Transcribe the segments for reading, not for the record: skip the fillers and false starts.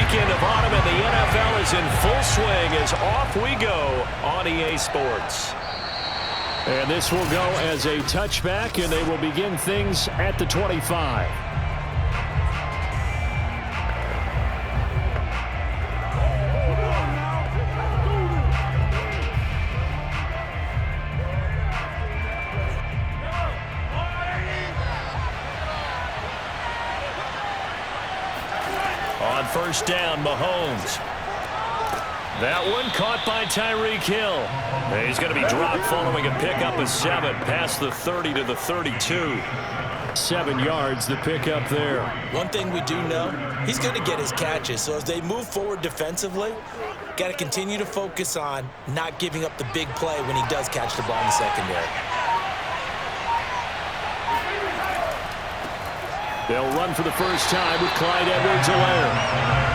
weekend of autumn, and the NFL is in full swing as off we go on EA Sports. And this will go as a touchback, and they will begin things at the 25. On first down, Mahomes. That one caught by Tyreek Hill. He's going to be dropped following a pickup of 7 past the 30 to the 32. 7 yards, the pickup there. One thing we do know, he's going to get his catches. So as they move forward defensively, got to continue to focus on not giving up the big play when he does catch the ball in the secondary. They'll run for the first time with Clyde Edwards-Helaire.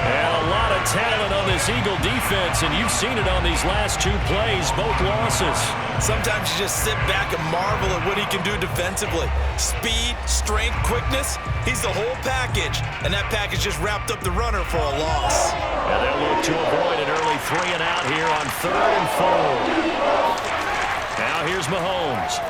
And a lot of talent on this Eagle defense, and you've seen it on these last 2 plays, both losses. Sometimes you just sit back and marvel at what he can do defensively. Speed, strength, quickness, he's the whole package. And that package just wrapped up the runner for a loss. And they'll look to avoid an early 3 and out here on 3rd and 4. Now here's Mahomes.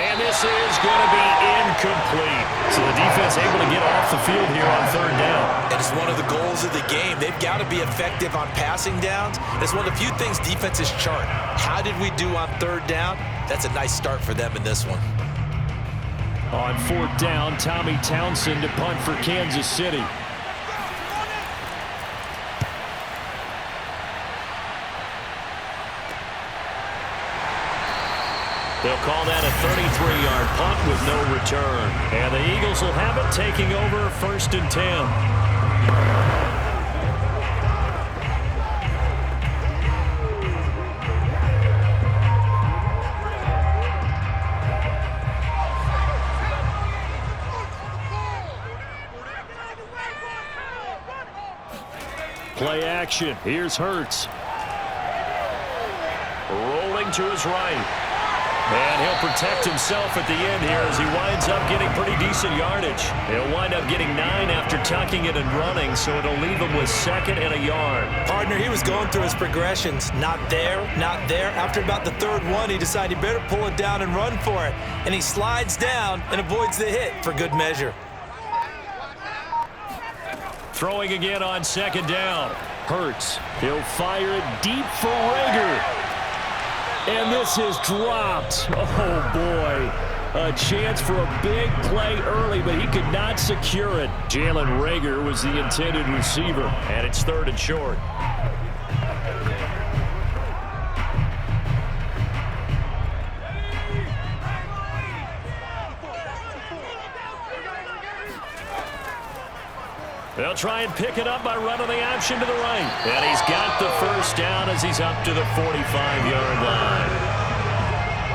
And this is going to be incomplete. So the defense able to get off the field here on 3rd down. And it's one of the goals of the game. They've got to be effective on passing downs. It's one of the few things defenses chart. How did we do on 3rd down? That's a nice start for them in this one. On 4th down, Tommy Townsend to punt for Kansas City. They'll call that a 33-yard punt with no return. And the Eagles will have it, taking over 1st and 10. Play action. Here's Hurts. Rolling to his right. And he'll protect himself at the end here as he winds up getting pretty decent yardage. He'll wind up getting 9 after tucking it and running, so it'll leave him with 2nd and a yard. Partner, he was going through his progressions. Not there, not there. After about the 3rd one, he decided he better pull it down and run for it. And he slides down and avoids the hit for good measure. Throwing again on 2nd down. Hurts. He'll fire it deep for Rager. And this is dropped. Oh, boy. A chance for a big play early, but he could not secure it. Jalen Rager was the intended receiver, and it's 3rd and short. They'll try and pick it up by running the option to the right. And he's got the first down as he's up to the 45-yard line.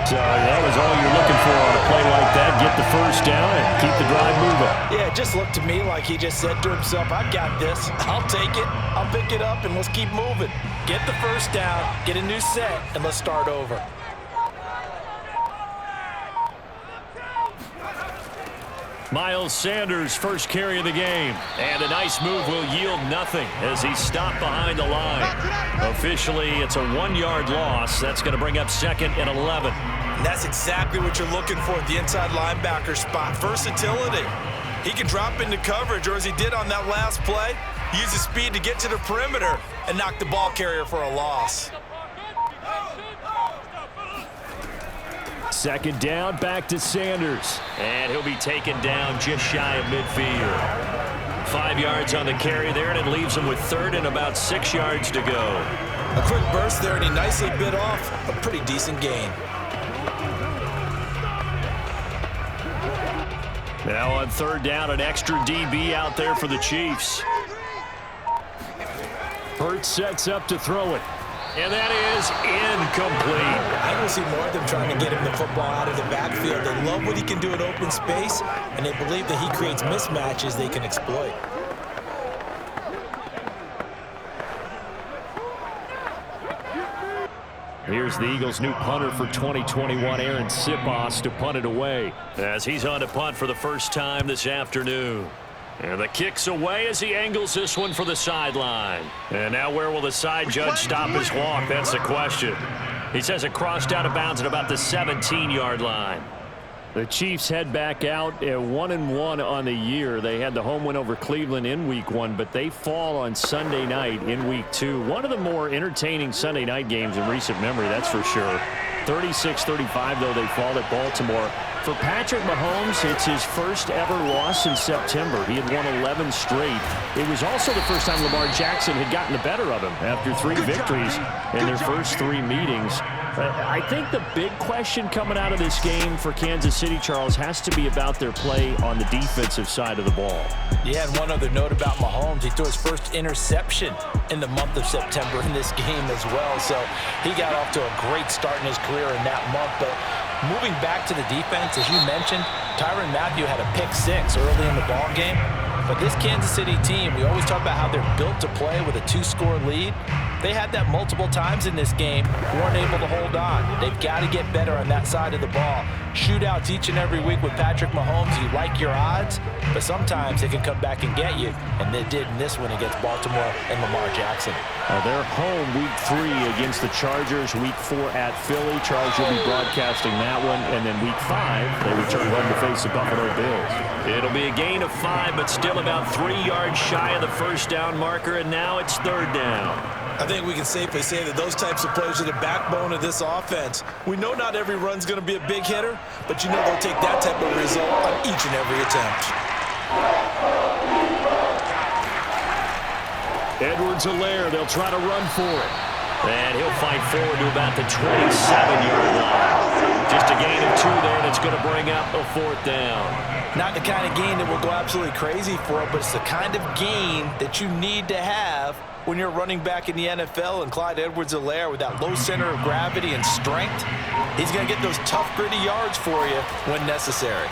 So that was all you're looking for on a play like that. Get the first down and keep the drive moving. Yeah, it just looked to me like he just said to himself, I got this. I'll take it. I'll pick it up, and let's keep moving. Get the first down, get a new set, and let's start over. Miles Sanders' first carry of the game. And a nice move will yield nothing as he's stopped behind the line. Officially, it's a 1-yard loss. That's going to bring up 2nd and 11. And that's exactly what you're looking for at the inside linebacker spot. Versatility. He can drop into coverage, or as he did on that last play, use his speed to get to the perimeter and knock the ball carrier for a loss. 2nd down, back to Sanders. And he'll be taken down just shy of midfield. 5 yards on the carry there, and it leaves him with 3rd and about 6 yards to go. A quick burst there, and he nicely bit off a pretty decent gain. Now on 3rd down, an extra DB out there for the Chiefs. Hurts sets up to throw it. And that is incomplete. I will see more of them trying to get him the football out of the backfield. They love what he can do in open space, and they believe that he creates mismatches they can exploit. Here's the Eagles' new punter for 2021, Aaron Sipos, to punt it away as he's on to punt for the first time this afternoon. And the kick's away as he angles this one for the sideline. And now where will the side judge stop his walk? That's the question. He says it crossed out of bounds at about the 17-yard line. The Chiefs head back out at 1-1 on the year. They had the home win over Cleveland in Week 1, but they fall on Sunday night in Week 2. One of the more entertaining Sunday night games in recent memory, that's for sure. 36-35, though, they fall at Baltimore. For Patrick Mahomes, it's his first ever loss in September. He had won 11 straight. It was also the first time Lamar Jackson had gotten the better of him after 3 victories in their first 3 meetings. I think the big question coming out of this game for Kansas City, Charles, has to be about their play on the defensive side of the ball. Yeah, and one other note about Mahomes, he threw his first interception in the month of September in this game as well. So he got off to a great start in his career in that month. But moving back to the defense, as you mentioned, Tyrann Mathieu had a pick-6 early in the ball game. But this Kansas City team, we always talk about how they're built to play with a 2-score lead. They had that multiple times in this game, weren't able to hold on. They've got to get better on that side of the ball. Shootouts each and every week with Patrick Mahomes, you like your odds, but sometimes they can come back and get you, and they did in this one against Baltimore and Lamar Jackson. They're home Week 3 against the Chargers, Week 4 at Philly. Charles will be broadcasting that one, and then Week 5, they return home to face the Buffalo Bills. It'll be a gain of 5, but still about 3 yards shy of the first down marker, and now it's 3rd down. I think we can safely say that those types of plays are the backbone of this offense. We know not every run's going to be a big hitter, but you know they'll take that type of result on each and every attempt. Edwards-Helaire, they'll try to run for it. And he'll fight forward to about the 27-yard line. Just a gain of 2 there that's going to bring up a 4th down. Not the kind of gain that will go absolutely crazy for it, but it's the kind of gain that you need to have when you're running back in the NFL. And Clyde Edwards-Helaire, with that low center of gravity and strength, he's going to get those tough, gritty yards for you when necessary.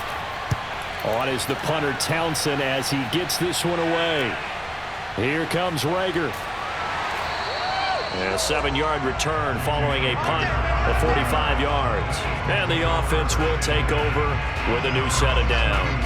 On is the punter Townsend as he gets this one away. Here comes Rager. And a 7-yard return following a punt of 45 yards. And the offense will take over with a new set of downs.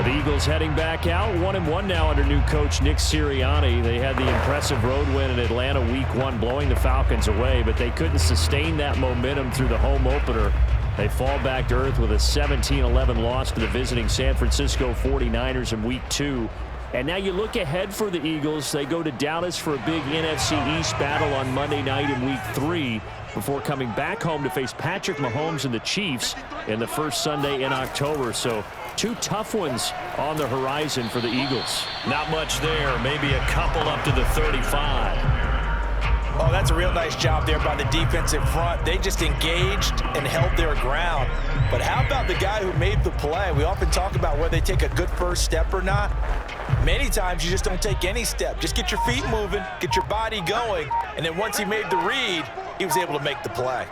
The Eagles heading back out, 1-1 now under new coach Nick Sirianni. They had the impressive road win in Atlanta Week 1, blowing the Falcons away, but they couldn't sustain that momentum through the home opener. They fall back to earth with a 17-11 loss to the visiting San Francisco 49ers in Week 2. And now you look ahead for the Eagles. They go to Dallas for a big NFC East battle on Monday night in Week 3 before coming back home to face Patrick Mahomes and the Chiefs in the first Sunday in October. So 2 tough ones on the horizon for the Eagles. Not much there, maybe a couple up to the 35. Oh, that's a real nice job there by the defensive front. They just engaged and held their ground. But how about the guy who made the play? We often talk about whether they take a good first step or not. Many times you just don't take any step. Just get your feet moving, get your body going, and then once he made the read, he was able to make the play.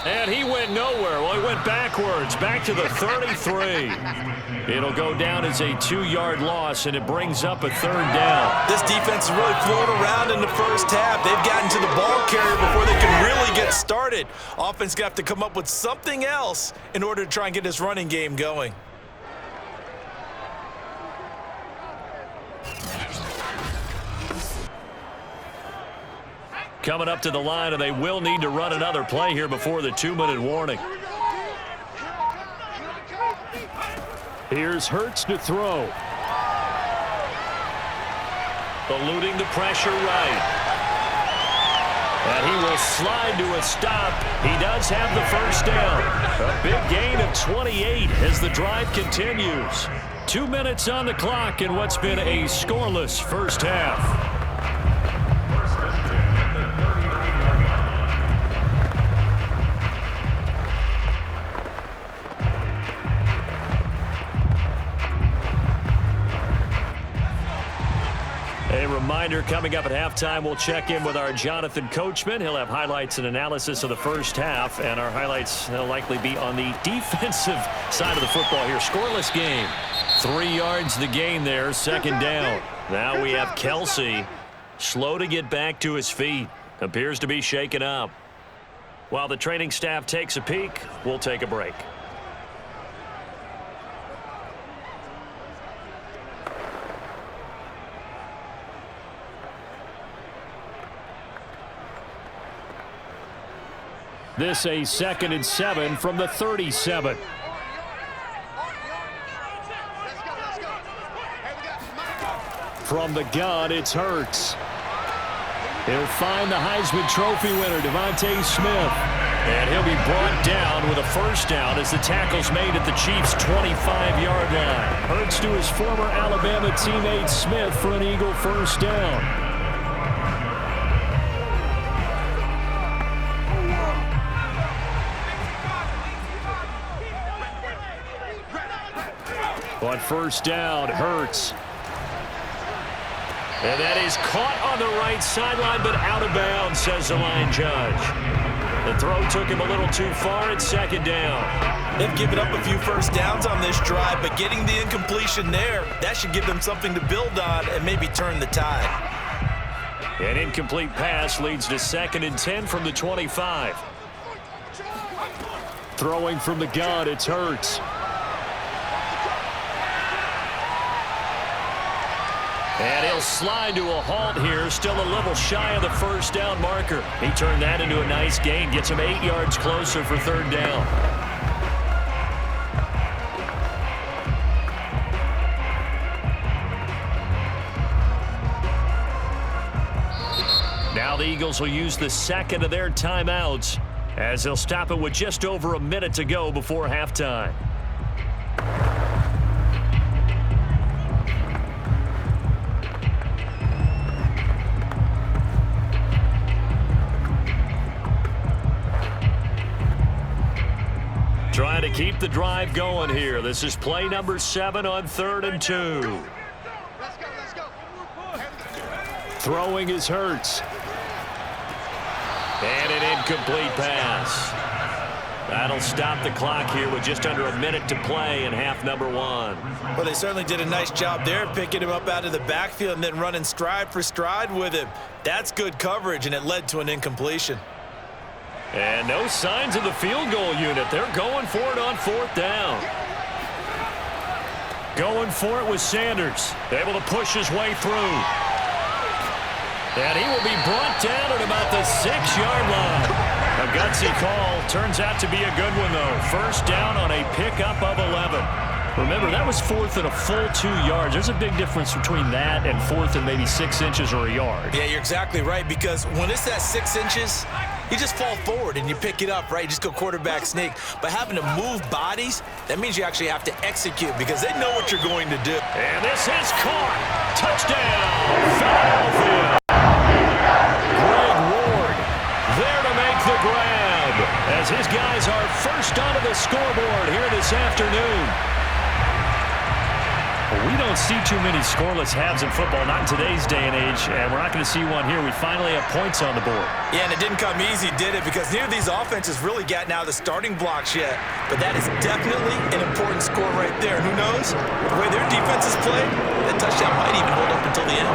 And he went nowhere. Well, he went backwards, back to the 33. It'll go down as a 2-yard loss, and it brings up a 3rd down. This defense is really floating around in the first half. They've gotten to the ball carrier before they can really get started. Offense going to have to come up with something else in order to try and get this running game going. Coming up to the line, and they will need to run another play here before the 2-minute warning. Here's Hurts to throw. Eluding the pressure right. And he will slide to a stop. He does have the first down. A big gain of 28 as the drive continues. 2 minutes on the clock in what's been a scoreless first half. A reminder, coming up at halftime, we'll check in with our Jonathan Coachman. He'll have highlights and analysis of the first half, and our highlights will likely be on the defensive side of the football here. Scoreless game. 3 yards the gain there, 2nd down. Now we have Kelce, slow to get back to his feet. Appears to be shaken up. While the training staff takes a peek, we'll take a break. This a 2nd and 7 from the 37. From the gun, it's Hurts. He'll find the Heisman Trophy winner, Devontae Smith. And he'll be brought down with a first down as the tackle's made at the Chiefs' 25-yard line. Hurts to his former Alabama teammate Smith for an Eagle first down. On first down, Hurts. And that is caught on the right sideline, but out of bounds, says the line judge. The throw took him a little too far at 2nd down. They've given up a few first downs on this drive, but getting the incompletion there, that should give them something to build on and maybe turn the tide. An incomplete pass leads to 2nd and 10 from the 25. Throwing from the gun, it's Hurts. And he'll slide to a halt here, still a little shy of the first down marker. He turned that into a nice gain, gets him 8 yards closer for 3rd down. Now the Eagles will use the 2nd of their timeouts as they'll stop it with just over a minute to go before halftime. Trying to keep the drive going here. This is play number 7 on 3rd and 2. Let's go. Throwing is Hurts. And an incomplete pass. That'll stop the clock here with just under a minute to play in half number 1. Well, they certainly did a nice job there, picking him up out of the backfield and then running stride for stride with him. That's good coverage, and it led to an incompletion. And no signs of the field goal unit. They're going for it on 4th down. Going for it with Sanders. Able to push his way through. And he will be brought down at about the 6-yard line. A gutsy call. Turns out to be a good one, though. First down on a pickup of 11. Remember, that was 4th and a full 2 yards. There's a big difference between that and 4th and maybe 6 inches or a yard. Yeah, you're exactly right, because when it's that 6 inches, you just fall forward and you pick it up, right? You just go quarterback sneak. But having to move bodies, that means you actually have to execute because they know what you're going to do. And this is caught. Touchdown, Philadelphia. Greg Ward there to make the grab as his guys are first onto the scoreboard here this afternoon. We don't see too many scoreless halves in football, not in today's day and age, and we're not going to see one here. We finally have points on the board. Yeah, and it didn't come easy, did it? Because neither of these offenses really gotten out of the starting blocks yet. But that is definitely an important score right there. And who knows? The way their defenses play, that touchdown might even hold up until the end.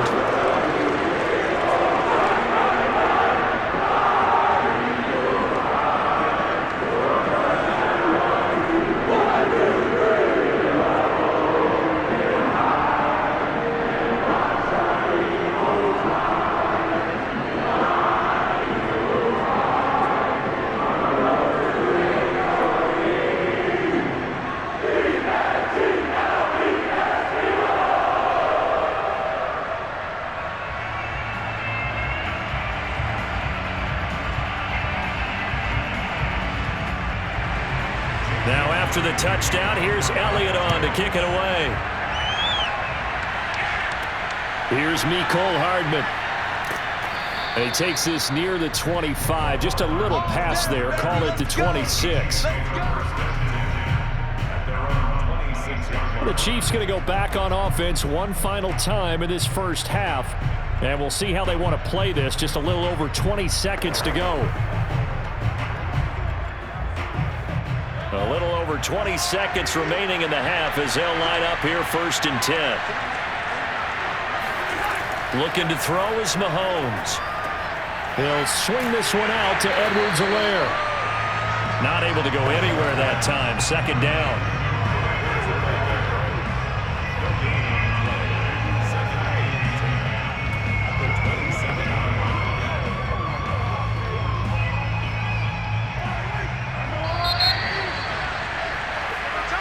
Now after the touchdown, here's Elliott on to kick it away. Here's Mecole Hardman. And he takes this near the 25. Just a little pass there. Call it the 26. The Chiefs going to go back on offense one final time in this first half. And we'll see how they want to play this. Just a little over 20 seconds to go. A little over 20 seconds remaining in the half as they'll line up here 1st and 10. Looking to throw is Mahomes. He'll swing this one out to Edwards-Helaire. Not able to go anywhere that time. 2nd down.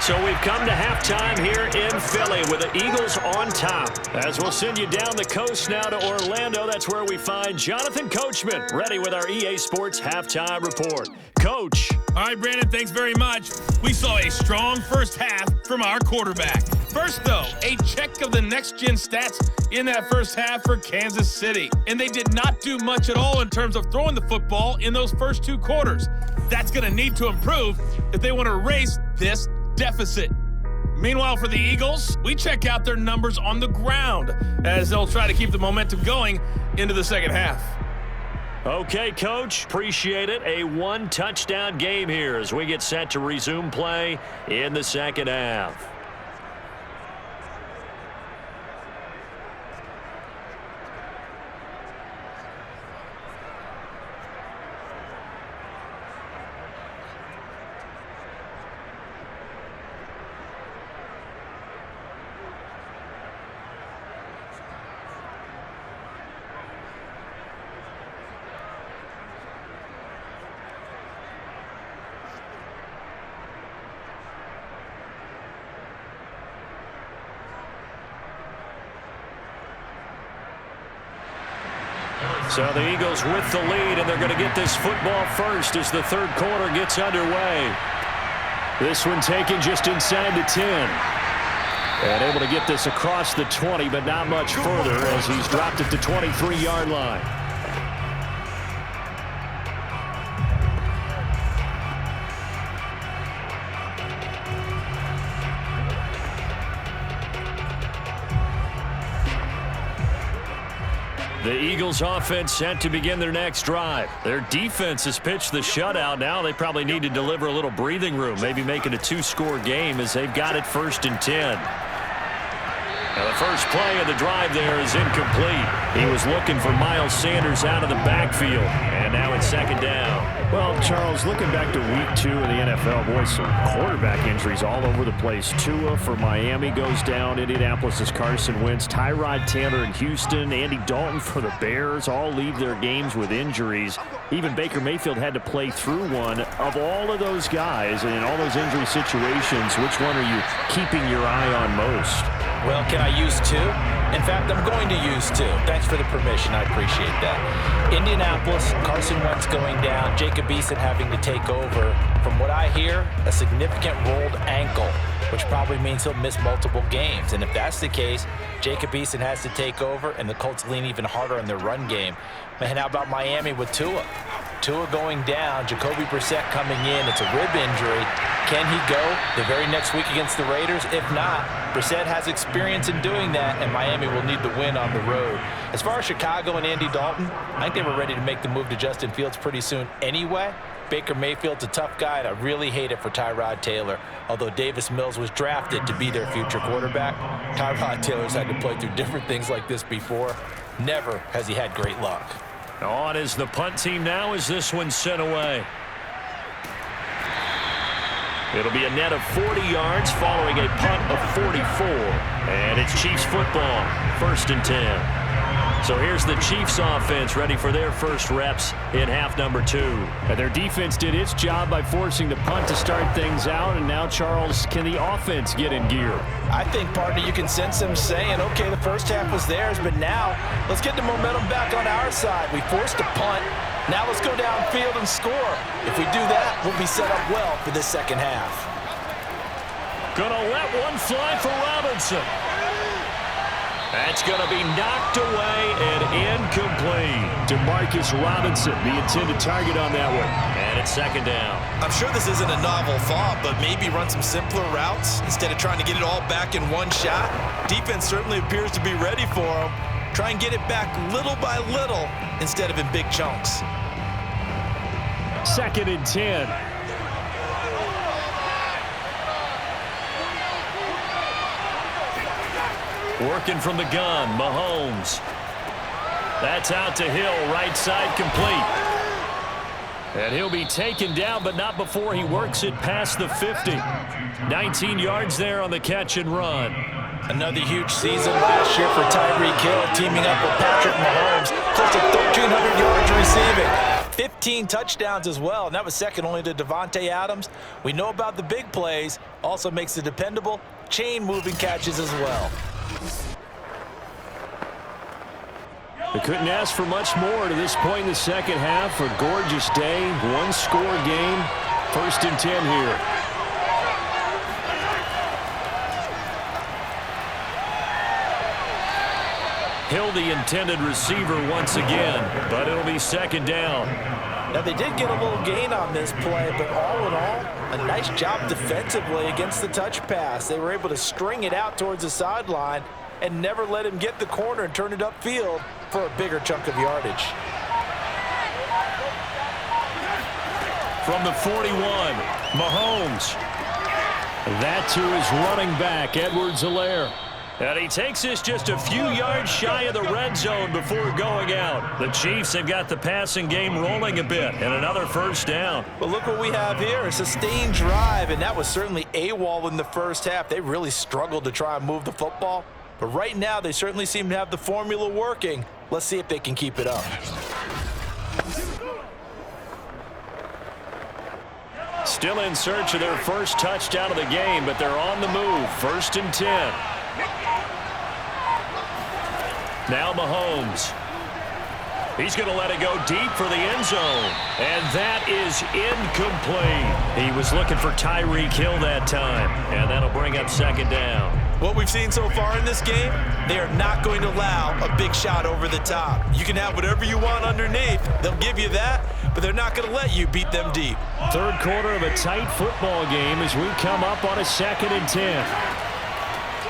So we've come to halftime here in Philly with the Eagles on top. As we'll send you down the coast now to Orlando, that's where we find Jonathan Coachman, ready with our EA Sports halftime report. Coach. All right, Brandon, thanks very much. We saw a strong first half from our quarterback. First, though, a check of the next-gen stats in that first half for Kansas City. And they did not do much at all in terms of throwing the football in those first 2 quarters. That's going to need to improve if they want to erase this deficit. Meanwhile, for the Eagles, we check out their numbers on the ground as they'll try to keep the momentum going into the second half. Okay, Coach, appreciate it. A 1-touchdown game here as we get set to resume play in the second half. So the Eagles with the lead, and they're going to get this football first as the third quarter gets underway. This one taken just inside the 10. And able to get this across the 20, but not much further as he's dropped at the 23-yard line. The Eagles offense set to begin their next drive. Their defense has pitched the shutout. Now they probably need to deliver a little breathing room, maybe make it a 2-score game as they've got it 1st and 10. Now the first play of the drive there is incomplete. He was looking for Miles Sanders out of the backfield, and now it's 2nd down. Well, Charles, looking back to week 2 of the NFL, boy, some quarterback injuries all over the place. Tua for Miami goes down. Indianapolis' Carson Wentz. Tyrod Taylor in Houston. Andy Dalton for the Bears all leave their games with injuries. Even Baker Mayfield had to play through one. Of all of those guys and in all those injury situations, which one are you keeping your eye on most? Well, can I use 2? In fact, I'm going to use 2. Thanks for the permission. I appreciate that. Indianapolis, Carson Wentz going down, Jacob Eason having to take over. From what I hear, a significant rolled ankle, which probably means he'll miss multiple games. And if that's the case, Jacob Eason has to take over, and the Colts lean even harder on their run game. Man, how about Miami with Tua? Tua going down, Jacoby Brissett coming in. It's a rib injury. Can he go the very next week against the Raiders? If not, Brissett has experience in doing that, and Miami will need the win on the road. As far as Chicago and Andy Dalton, I think they were ready to make the move to Justin Fields pretty soon anyway. Baker Mayfield's a tough guy, and I really hate it for Tyrod Taylor. Although Davis Mills was drafted to be their future quarterback, Tyrod Taylor's had to play through different things like this before. Never has he had great luck. On is the punt team now as this one's sent away. It'll be a net of 40 yards following a punt of 44. And it's Chiefs football, 1st and 10. So here's the Chiefs offense ready for their first reps in half number 2. And their defense did its job by forcing the punt to start things out. And now, Charles, can the offense get in gear? I think, partner, you can sense them saying, okay, the first half was theirs, but now let's get the momentum back on our side. We forced a punt. Now let's go downfield and score. If we do that, we'll be set up well for this second half. Gonna let one fly for Robinson. That's going to be knocked away and incomplete. Demarcus Robinson, the intended target on that one. And it's 2nd down. I'm sure this isn't a novel thought, but maybe run some simpler routes instead of trying to get it all back in one shot. Defense certainly appears to be ready for him. Try and get it back little by little instead of in big chunks. 2nd and 10. Working from the gun, Mahomes. That's out to Hill, right side complete. And he'll be taken down, but not before he works it past the 50. 19 yards there on the catch and run. Another huge season last year for Tyreek Hill, teaming up with Patrick Mahomes, close to 1,300 yards receiving. 15 touchdowns as well, and that was second only to Devontae Adams. We know about the big plays, also makes the dependable chain-moving catches as well. They couldn't ask for much more to this point in the second half. A gorgeous day, one-score game, 1st and 10 here. Hill, the intended receiver once again, but it'll be second down. Now, they did get a little gain on this play, but all in all, a nice job defensively against the touch pass. They were able to string it out towards the sideline and never let him get the corner and turn it upfield for a bigger chunk of yardage. From the 41, Mahomes. That to his running back, Edwards-Helaire. And he takes this just a few yards shy of the red zone before going out. The Chiefs have got the passing game rolling a bit, and another first down. But look what we have here, a sustained drive, and that was certainly AWOL in the first half. They really struggled to try and move the football. But right now, they certainly seem to have the formula working. Let's see if they can keep it up. Still in search of their first touchdown of the game, but they're on the move. 1st and 10. Now Mahomes. He's going to let it go deep for the end zone. And that is incomplete. He was looking for Tyreek Hill that time. And that'll bring up second down. What we've seen so far in this game, they are not going to allow a big shot over the top. You can have whatever you want underneath. They'll give you that, but they're not going to let you beat them deep. Third quarter of a tight football game as we come up on a 2nd and 10.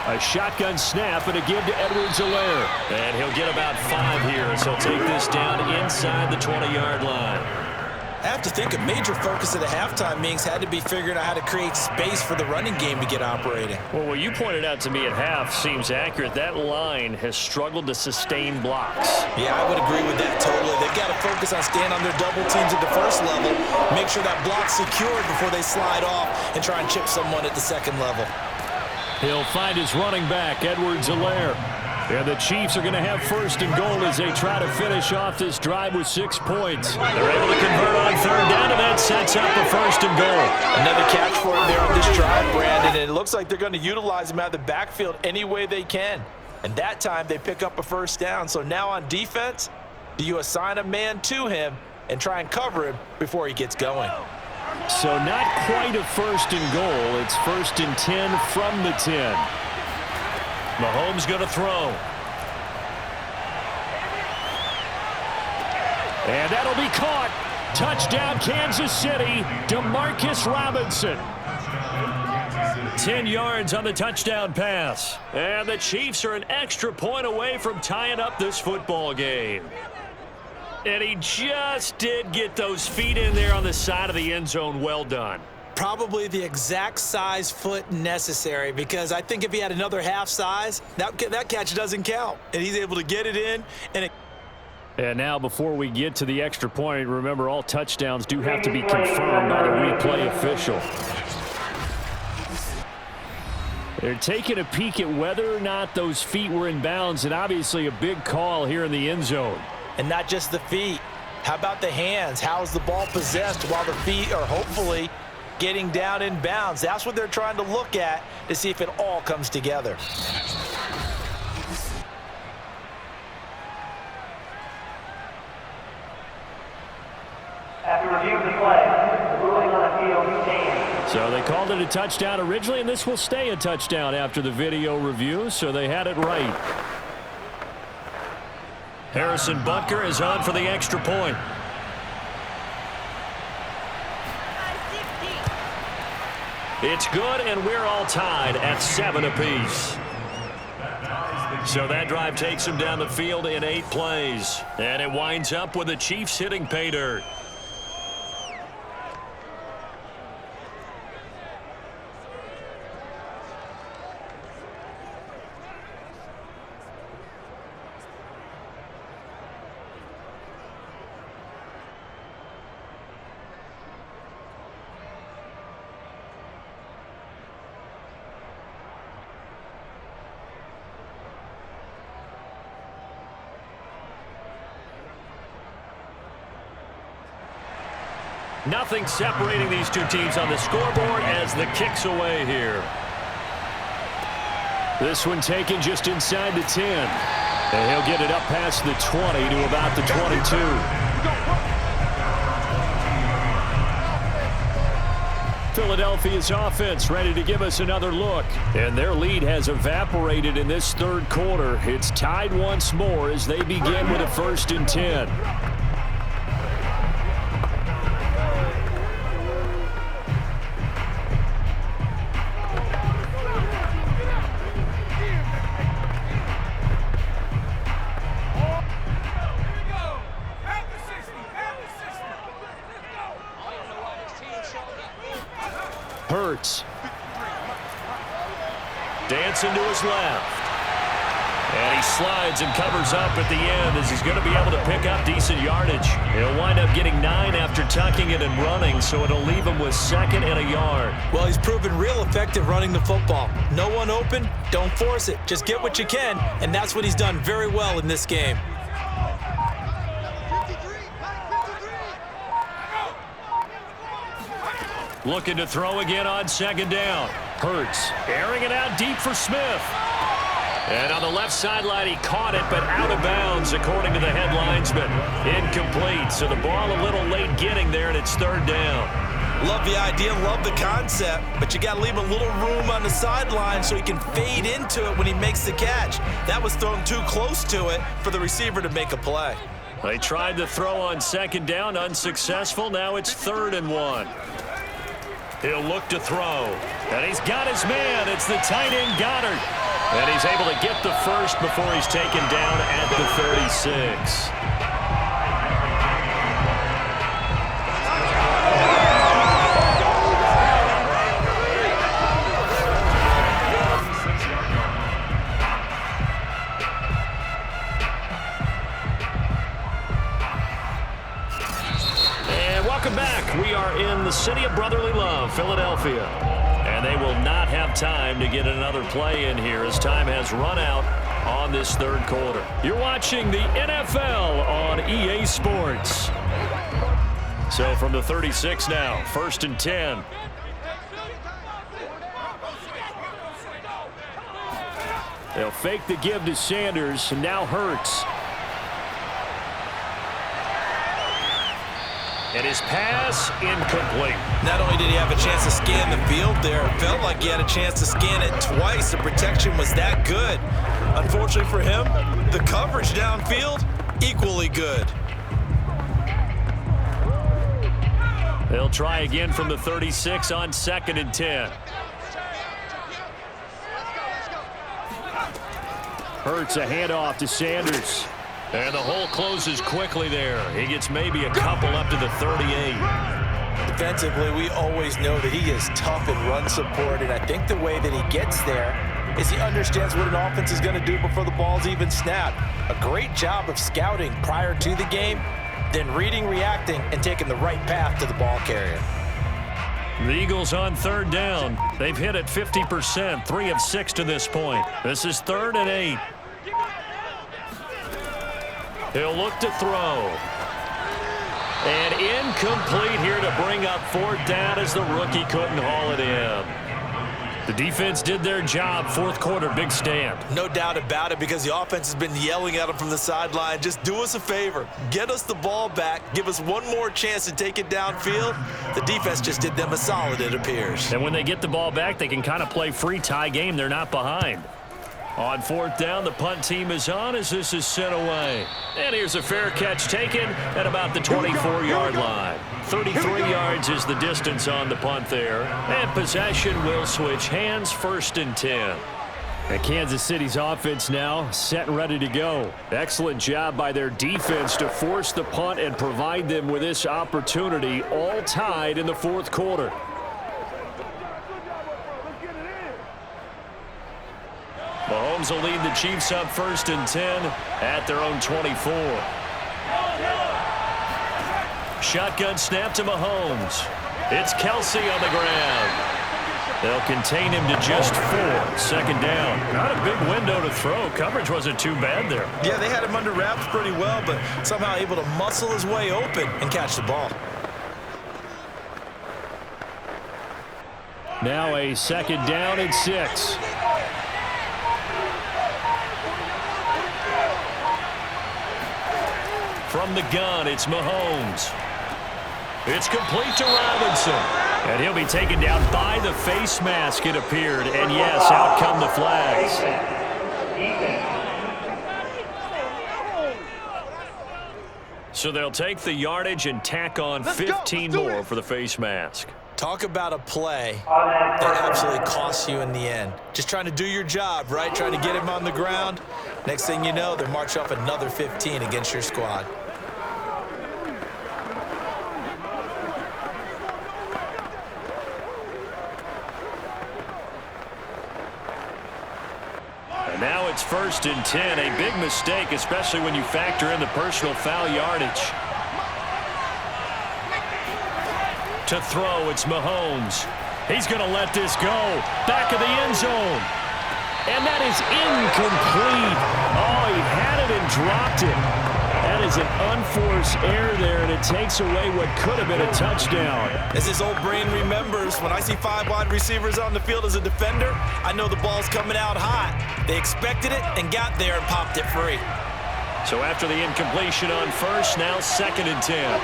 A shotgun snap and a give to Edwards-Helaire. And he'll get about 5 here as he'll take this down inside the 20-yard line. I have to think a major focus at the halftime meetings had to be figuring out how to create space for the running game to get operating. Well, what you pointed out to me at half seems accurate. That line has struggled to sustain blocks. Yeah, I would agree with that totally. They've got to focus on staying on their double teams at the first level, make sure that block's secured before they slide off and try and chip someone at the second level. He'll find his running back, Edwards-Helaire. And the Chiefs are going to have 1st and goal as they try to finish off this drive with 6 points. They're able to convert on 3rd down, and that sets up a 1st and goal. Another catch for him there on this drive, Brandon, and it looks like they're going to utilize him out of the backfield any way they can. And that time they pick up a 1st down. So now on defense, do you assign a man to him and try and cover him before he gets going? So not quite a 1st and goal. It's 1st and 10 from the 10. Mahomes going to throw. And that'll be caught. Touchdown, Kansas City. DeMarcus Robinson. 10 yards on the touchdown pass. And the Chiefs are an extra point away from tying up this football game. And he just did get those feet in there on the side of the end zone. Well done. Probably the exact size foot necessary, because I think if he had another half size, that catch doesn't count. And he's able to get it in. And now before we get to the extra point, remember all touchdowns do have to be confirmed by the replay official. They're taking a peek at whether or not those feet were in bounds, and obviously a big call here in the end zone. And not just the feet. How about the hands? How is the ball possessed while the feet are hopefully getting down in bounds? That's what they're trying to look at to see if it all comes together. After review of the play, the ruling on appeal stands. So they called it a touchdown originally, and this will stay a touchdown after the video review, so they had it right. Harrison Butker is on for the extra point. It's good, and we're all tied at 7 apiece. So that drive takes him down the field in 8 plays. And it winds up with the Chiefs hitting pay dirt. Nothing separating these two teams on the scoreboard as the kick's away here. This one taken just inside the 10. And he'll get it up past the 20 to about the 22. Philadelphia's offense ready to give us another look. And their lead has evaporated in this third quarter. It's tied once more as they begin with a 1st and 10. Hurts. Dancing to his left. And he slides and covers up at the end as he's going to be able to pick up decent yardage. He'll wind up getting 9 after tucking it and running, so it'll leave him with 2nd and a yard. Well, he's proven real effective running the football. No one open, don't force it. Just get what you can, and that's what he's done very well in this game. Looking to throw again on 2nd down. Hurts airing it out deep for Smith. And on the left sideline, he caught it, but out of bounds, according to the head linesman. Incomplete, so the ball a little late getting there, and it's 3rd down. Love the idea, love the concept, but you got to leave a little room on the sideline so he can fade into it when he makes the catch. That was thrown too close to it for the receiver to make a play. They tried to throw on 2nd down, unsuccessful. Now it's 3rd and 1. He'll look to throw. And he's got his man. It's the tight end Goddard. And he's able to get the first before he's taken down at the 36. Welcome back. We are in the city of brotherly love, Philadelphia. And they will not have time to get another play in here as time has run out on this 3rd quarter. You're watching the NFL on EA Sports. So from the 36 now, 1st and 10. They'll fake the give to Sanders, and now Hurts. And his pass incomplete. Not only did he have a chance to scan the field there, it felt like he had a chance to scan it twice. The protection was that good. Unfortunately for him, the coverage downfield, equally good. They'll try again from the 36 on 2nd and 10. Hurts a handoff to Sanders. And the hole closes quickly there. He gets maybe a couple up to the 38. Defensively, we always know that he is tough in run support, and I think the way that he gets there is he understands what an offense is going to do before the ball's even snapped. A great job of scouting prior to the game, then reading, reacting, and taking the right path to the ball carrier. The Eagles on 3rd down. They've hit it 50%, 3 of 6 to this point. This is 3rd and 8. He'll look to throw. And incomplete here to bring up 4th down as the rookie couldn't haul it in. The defense did their job. 4th quarter, big stand. No doubt about it, because the offense has been yelling at him from the sideline. Just do us a favor. Get us the ball back. Give us one more chance to take it downfield. The defense just did them a solid, it appears. And when they get the ball back, they can kind of play free tie game. They're not behind. On 4th down, the punt team is on as this is sent away. And here's a fair catch taken at about the 24-yard line. 33 yards is the distance on the punt there. And possession will switch hands, 1st and 10. And Kansas City's offense now set and ready to go. Excellent job by their defense to force the punt and provide them with this opportunity, all tied in the 4th quarter. Mahomes will lead the Chiefs up 1st and 10 at their own 24. Shotgun snap to Mahomes. It's Kelsey on the ground. They'll contain him to just 4. 2nd down. Not a big window to throw. Coverage wasn't too bad there. Yeah, they had him under wraps pretty well, but somehow able to muscle his way open and catch the ball. Now a 2nd down and 6. From the gun, it's Mahomes. It's complete to Robinson. And he'll be taken down by the face mask, it appeared. And yes, out come the flags. So they'll take the yardage and tack on 15 more for the face mask. Talk about a play that absolutely costs you in the end. Just trying to do your job, right? Trying to get him on the ground. Next thing you know, they're marching off another 15 against your squad. And now it's 1st and 10. A big mistake, especially when you factor in the personal foul yardage. To throw, it's Mahomes. He's going to let this go. Back of the end zone. And that is incomplete. Oh, he had it and dropped it. That is an unforced error there, and it takes away what could have been a touchdown. As his old brain remembers, when I see 5 wide receivers on the field as a defender, I know the ball's coming out hot. They expected it and got there and popped it free. So after the incompletion on 1st, now 2nd and 10.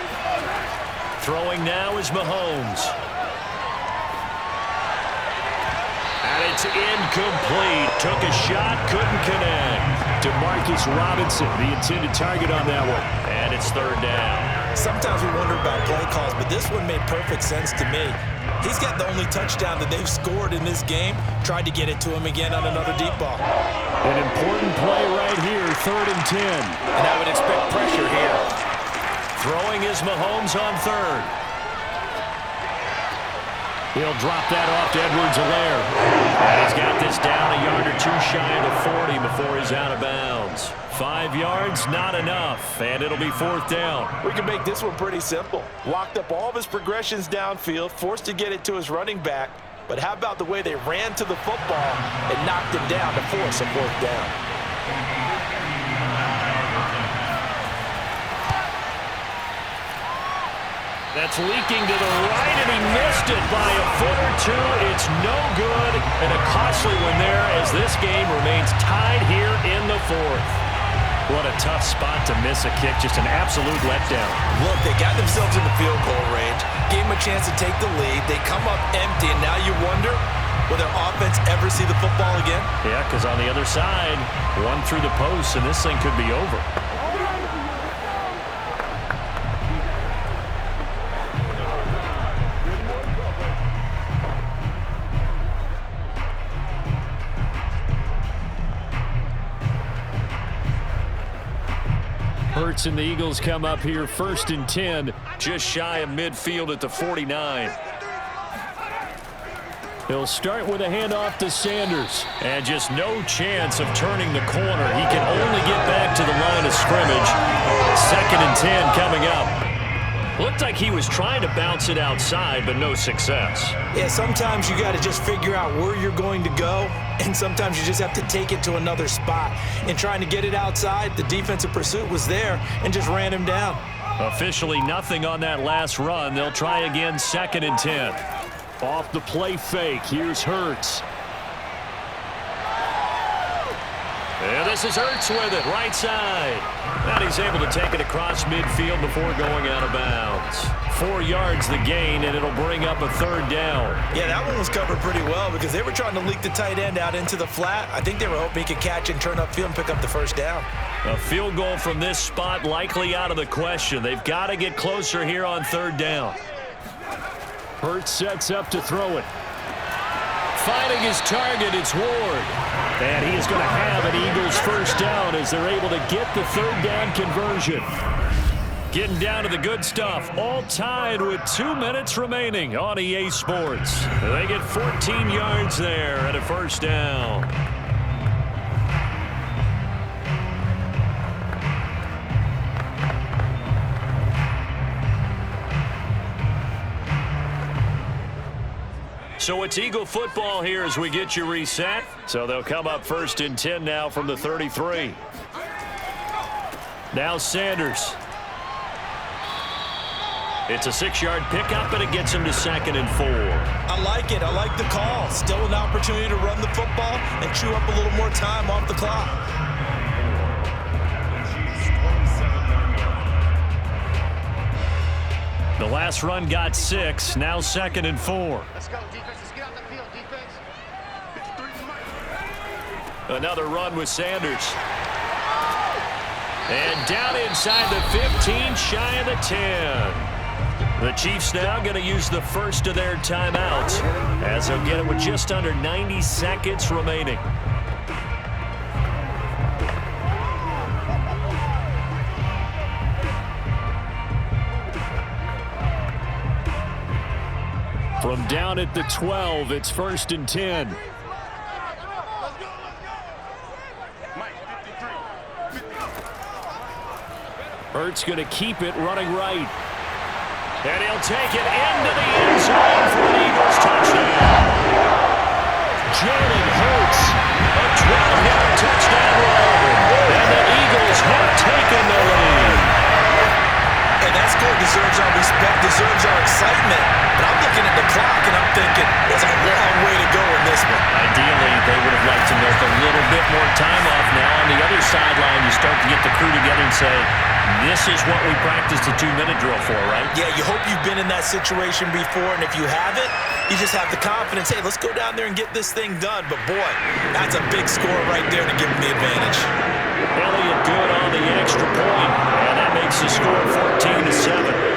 Throwing now is Mahomes. And it's incomplete. Took a shot, couldn't connect. Demarcus Robinson, the intended target on that one. And it's 3rd down. Sometimes we wonder about play calls, but this one made perfect sense to me. He's got the only touchdown that they've scored in this game. Tried to get it to him again on another deep ball. An important play right here, 3rd and 10. And I would expect pressure here. Throwing is Mahomes on 3rd. He'll drop that off to Edwards-Helaire. And he's got this down a yard or 2 shy of the 40 before he's out of bounds. 5 yards, not enough, and it'll be 4th down. We can make this one pretty simple. Locked up all of his progressions downfield, forced to get it to his running back. But how about the way they ran to the football and knocked him down to force a 4th down? That's leaking to the right, and he missed it by a foot or 2. It's no good, and a costly one there as this game remains tied here in the 4th. What a tough spot to miss a kick, just an absolute letdown. Look, they got themselves in the field goal range, gave them a chance to take the lead. They come up empty, and now you wonder, will their offense ever see the football again? Yeah, because on the other side, one through the post, and this thing could be over. Hurts and the Eagles come up here 1st and 10, just shy of midfield at the 49. He'll start with a handoff to Sanders. And just no chance of turning the corner. He can only get back to the line of scrimmage. 2nd and 10 coming up. Looked like he was trying to bounce it outside, but no success. Yeah, sometimes you got to just figure out where you're going to go, and sometimes you just have to take it to another spot. In trying to get it outside, the defensive pursuit was there and just ran him down. Officially nothing on that last run. They'll try again 2nd and 10. Off the play fake, here's Hurts. And this is Hurts with it, right side. And he's able to take it across midfield before going out of bounds. 4 yards the gain, and it'll bring up a 3rd down. Yeah, that one was covered pretty well because they were trying to leak the tight end out into the flat. I think they were hoping he could catch and turn upfield and pick up the 1st down. A field goal from this spot likely out of the question. They've got to get closer here on 3rd down. Hurts sets up to throw it. Finding his target, it's Ward. And he is going to have an Eagles 1st down as they're able to get the 3rd down conversion. Getting down to the good stuff. All tied with 2 minutes remaining on EA Sports. They get 14 yards there at a 1st down. So it's Eagle football here as we get you reset. So they'll come up 1st and 10 now from the 33. Now Sanders. It's a 6-yard pickup, and it gets him to 2nd and 4. I like it. I like the call. Still an opportunity to run the football and chew up a little more time off the clock. The last run got 6. Now 2nd and 4. Let's go, defense. Let's get out the field, defense. Another run with Sanders. And down inside the 15, shy of the 10. The Chiefs now going to use the first of their timeouts as they'll get it with just under 90 seconds remaining. From down at the 12, it's 1st and 10. Hurts going to keep it running right. And he'll take it into the end zone for an Eagles touchdown. Jalen Hurts, a 12-yard touchdown run. And the Eagles have taken the lead. And that score deserves our respect, deserves our excitement. But I'm looking at the clock and I'm thinking, there's a long way to go in this one. Ideally, they would have liked to milk a little bit more time off now. On the other sideline, you start to get the crew together and say, this is what we practiced a 2-minute drill for, right? Yeah, you hope you've been in that situation before, and if you haven't, you just have the confidence, hey, let's go down there and get this thing done. But, boy, that's a big score right there to give them the advantage. Elliott good on the extra point, and that makes the score 14-7.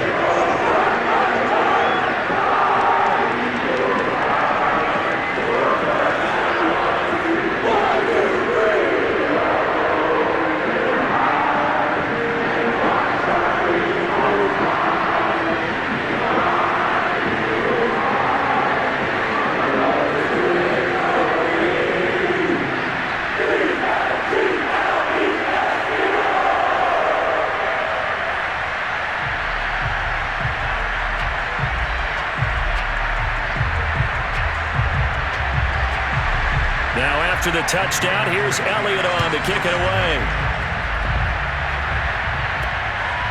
After the touchdown, here's Elliott on to kick it away.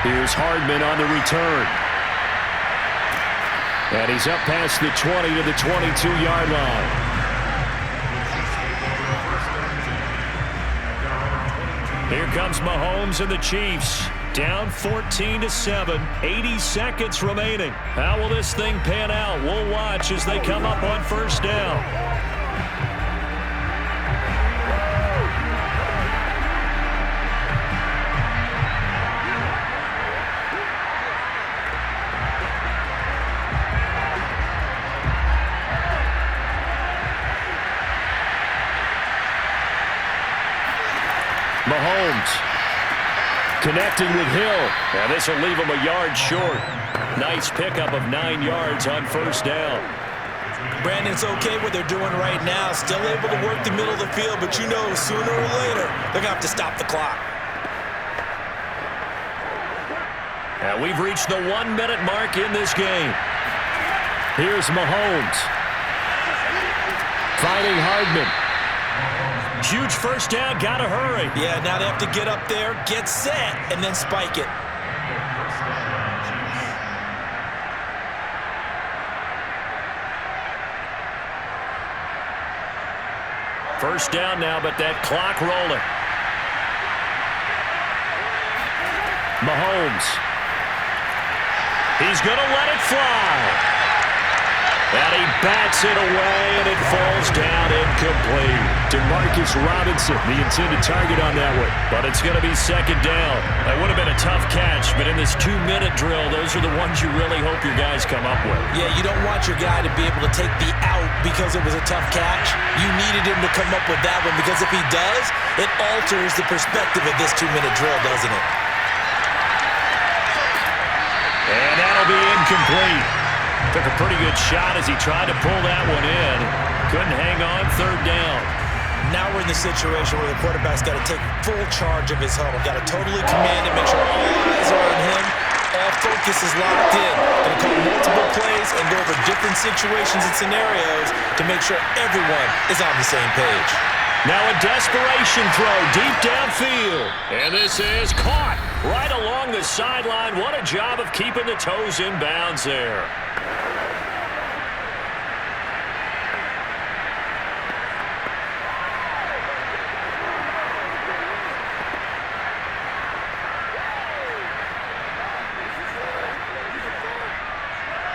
Here's Hardman on the return. And he's up past the 20 to the 22-yard line. Here comes Mahomes and the Chiefs. Down 14-7, 80 seconds remaining. How will this thing pan out? We'll watch as they come up on 1st down. Mahomes connecting with Hill. And this will leave him a yard short. Nice pickup of 9 yards on 1st down. Brandon's okay what they're doing right now. Still able to work the middle of the field, but you know sooner or later they're going to have to stop the clock. And we've reached the 1-minute mark in this game. Here's Mahomes. Finding Hardman. Huge 1st down, gotta hurry. Yeah, now they have to get up there, get set, and then spike it. First down now, but that clock rolling. Mahomes. He's gonna let it fly. And he bats it away, and it falls down incomplete. Demarcus Robinson, the intended target on that one. But it's going to be 2nd down. That would have been a tough catch, but in this 2-minute drill, those are the ones you really hope your guys come up with. Yeah, you don't want your guy to be able to take the out because it was a tough catch. You needed him to come up with that one because if he does, it alters the perspective of this 2-minute drill, doesn't it? And that'll be incomplete. Took a pretty good shot as he tried to pull that one in. Couldn't hang on 3rd down. Now we're in the situation where the quarterback's got to take full charge of his huddle. Got to totally command it, make sure all eyes are on him. All focus is locked in. Going to call multiple plays and go over different situations and scenarios to make sure everyone is on the same page. Now a desperation throw deep downfield. And this is caught right along the sideline. What a job of keeping the toes in bounds there.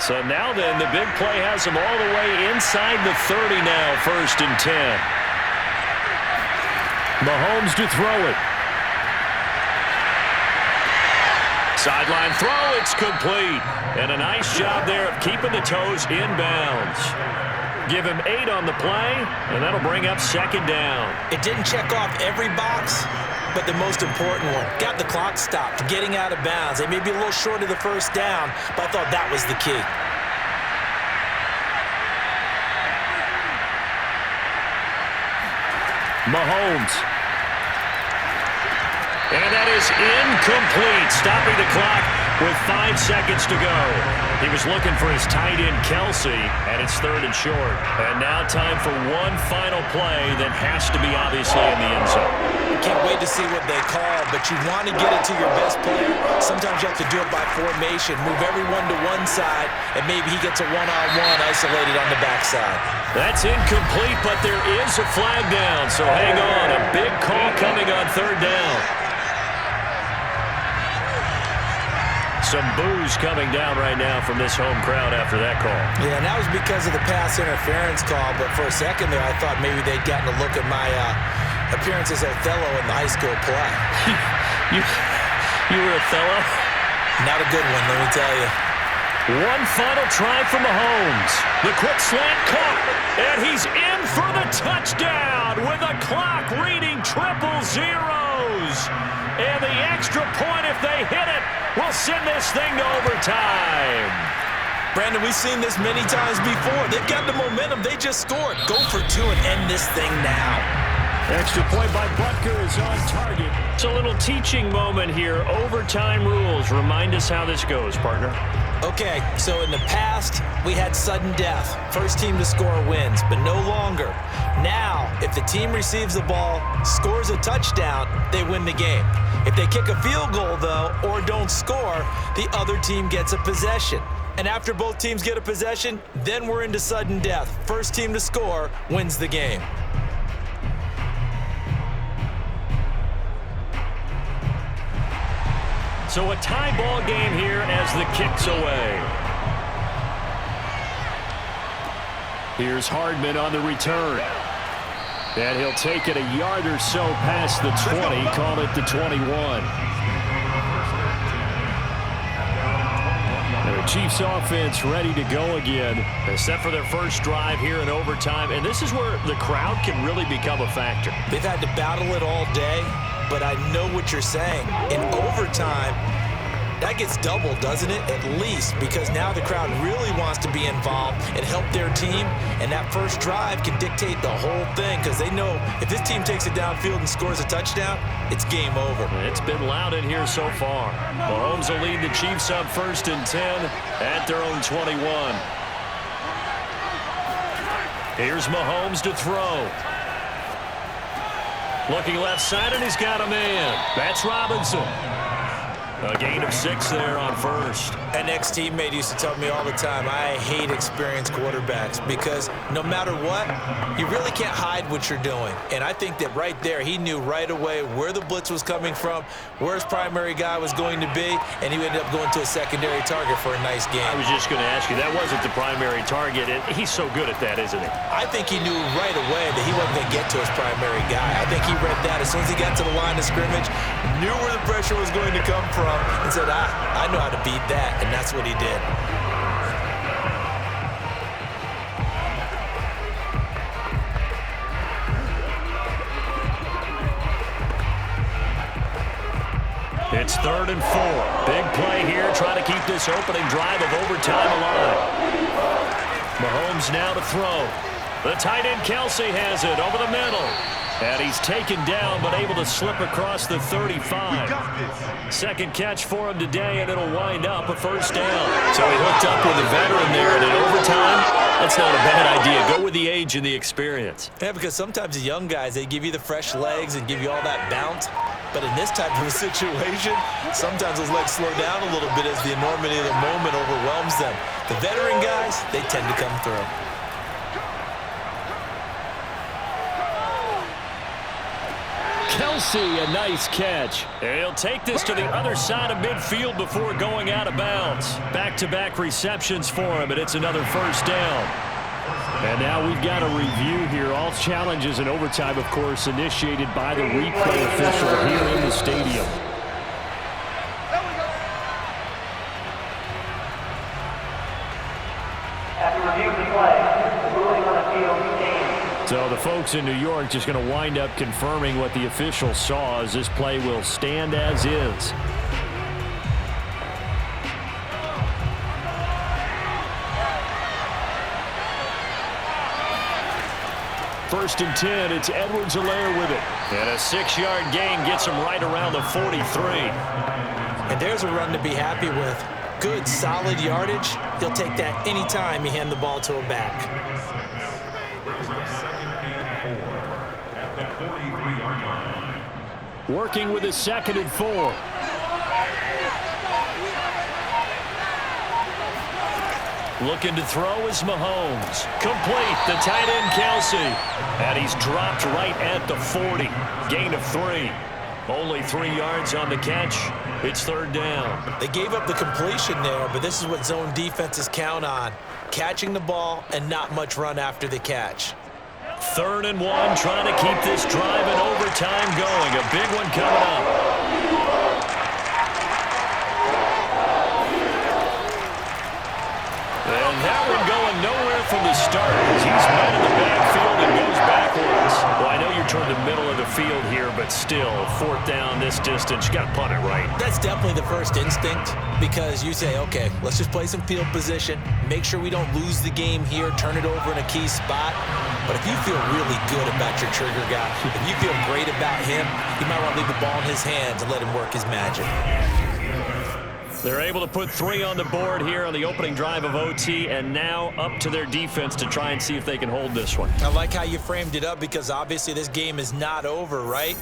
So now then, the big play has them all the way inside the 30 now, 1st and 10. Mahomes to throw it. Sideline throw, it's complete. And a nice job there of keeping the toes in bounds. Give him 8 on the play, and that'll bring up 2nd down. It didn't check off every box, but the most important one, got the clock stopped, getting out of bounds. They may be a little short of the 1st down, but I thought that was the key. Mahomes. And that is incomplete, stopping the clock with 5 seconds to go. He was looking for his tight end, Kelsey, and it's 3rd and short. And now time for one final play that has to be obviously in the end zone. Can't wait to see what they call, but you want to get it to your best player. Sometimes you have to do it by formation, move everyone to one side, and maybe he gets a one-on-one isolated on the backside. That's incomplete, but there is a flag down, so hang on. A big call coming on 3rd down. Some boos coming down right now from this home crowd after that call. Yeah, and that was because of the pass interference call, but for a second there I thought maybe they'd gotten a look at my appearance as Othello in the high school play. You were Othello? Not a good one, let me tell you. One final try from Mahomes. The quick slant caught, and he's in for the touchdown with a clock reading 000. And the extra point, if they hit it, will send this thing to overtime. Brandon, we've seen this many times before. They've got the momentum. They just scored. Go for 2 and end this thing now. Extra point by Butker is on target. It's a little teaching moment here. Overtime rules. Remind us how this goes, partner. Okay, so in the past, we had sudden death. First team to score wins, but no longer. Now, if the team receives the ball, scores a touchdown, they win the game. If they kick a field goal, though, or don't score, the other team gets a possession. And after both teams get a possession, then we're into sudden death. First team to score wins the game. So a tie ball game here as the kick's away. Here's Hardman on the return. And he'll take it a yard or so past the 20, call it the 21. And the Chiefs offense ready to go again. They set for their first drive here in overtime. And this is where the crowd can really become a factor. They've had to battle it all day, but I know what you're saying. In overtime, that gets doubled, doesn't it? At least, because now the crowd really wants to be involved and help their team, and that first drive can dictate the whole thing because they know if this team takes it downfield and scores a touchdown, it's game over. It's been loud in here so far. Mahomes will lead the Chiefs up 1st and 10 at their own 21. Here's Mahomes to throw. Looking left side, and he's got a man. That's Robinson. A gain of 6 there on 1st. An ex-teammate used to tell me all the time, I hate experienced quarterbacks because no matter what, you really can't hide what you're doing. And I think that right there, he knew right away where the blitz was coming from, where his primary guy was going to be, and he ended up going to a secondary target for a nice game. I was just going to ask you, that wasn't the primary target, and he's so good at that, isn't he? I think he knew right away that he wasn't going to get to his primary guy. I think he read that as soon as he got to the line of scrimmage, knew where the pressure was going to come from, and said, I know how to beat that, and that's what he did. It's 3rd and 4. Big play here, trying to keep this opening drive of overtime alive. Mahomes now to throw. The tight end Kelsey has it over the middle. And he's taken down, but able to slip across the 35. Second catch for him today, and it'll wind up a first down. So he hooked up with a veteran there, and in overtime, that's not a bad idea. Go with the age and the experience. Yeah, because sometimes the young guys, they give you the fresh legs and give you all that bounce. But in this type of a situation, sometimes those legs slow down a little bit as the enormity of the moment overwhelms them. The veteran guys, they tend to come through. Kelsey, a nice catch. He'll take this to the other side of midfield before going out of bounds. Back-to-back receptions for him, and it's another first down. And now we've got a review here. All challenges in overtime, of course, initiated by the replay official here in the stadium. After reviewing the play, the ruling on the field stands. So the folks in New York just going to wind up confirming what the official saw, as this play will stand as is. First and 10, it's Edwards-Helaire with it. And a 6-yard gain gets him right around the 43. And there's a run to be happy with. Good, solid yardage. He'll take that any time you hand the ball to a back. Working with his 2nd and 4. Looking to throw is Mahomes. Complete, the tight end Kelsey. And he's dropped right at the 40. Gain of 3. Only 3 yards on the catch. It's third down. They gave up the completion there, but this is what zone defenses count on. Catching the ball and not much run after the catch. 3rd and 1, trying to keep this drive in overtime going. A big one coming up. And that one going nowhere from the start as he's met in the backfield and goes backwards. Well, I know you're toward the middle of the field here, but still, 4th down this distance, you got to punt it right. That's definitely the first instinct, because you say, okay, let's just play some field position, make sure we don't lose the game here, turn it over in a key spot. But if you feel really good about your trigger guy, if you feel great about him, you might want to leave the ball in his hands and let him work his magic. They're able to put 3 on the board here on the opening drive of OT, and now up to their defense to try and see if they can hold this one. I like how you framed it up, because obviously this game is not over, right?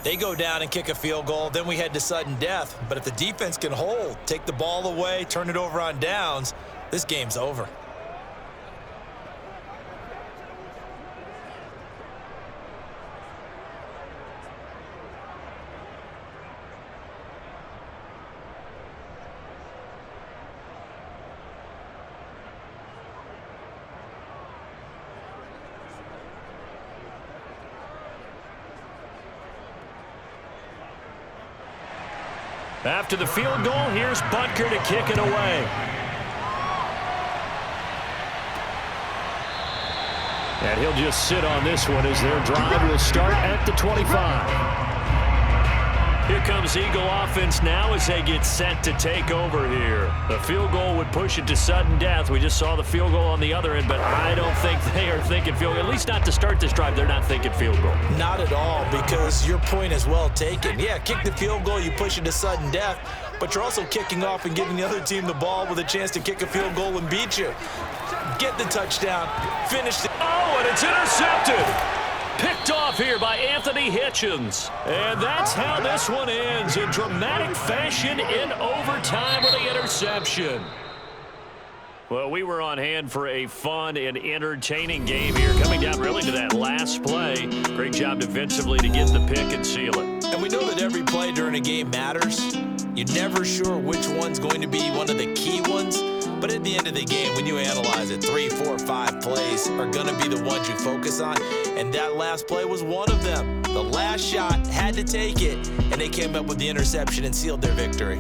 They go down and kick a field goal, then we head to sudden death. But if the defense can hold, take the ball away, turn it over on downs, this game's over. After the field goal, here's Butker to kick it away. And he'll just sit on this one as their drive will start at the 25. Here comes Eagle offense now as they get set to take over here. The field goal would push it to sudden death. We just saw the field goal on the other end, but I don't think they are thinking field goal. At least not to start this drive. They're not thinking field goal. Not at all, because your point is well taken. Yeah, kick the field goal, you push it to sudden death, but you're also kicking off and giving the other team the ball with a chance to kick a field goal and beat you. Get the touchdown, finish it. Oh, and it's intercepted. Picked off here by Anthony Hitchens. And that's how this one ends, in dramatic fashion in overtime with the interception. Well, we were on hand for a fun and entertaining game here, coming down really to that last play. Great job defensively to get the pick and seal it. And we know that every play during a game matters. You're never sure which one's going to be one of the key ones. But at the end of the game, when you analyze it, 3, 4, 5 plays are going to be the ones you focus on. And that last play was one of them. The last shot had to take it, and they came up with the interception and sealed their victory.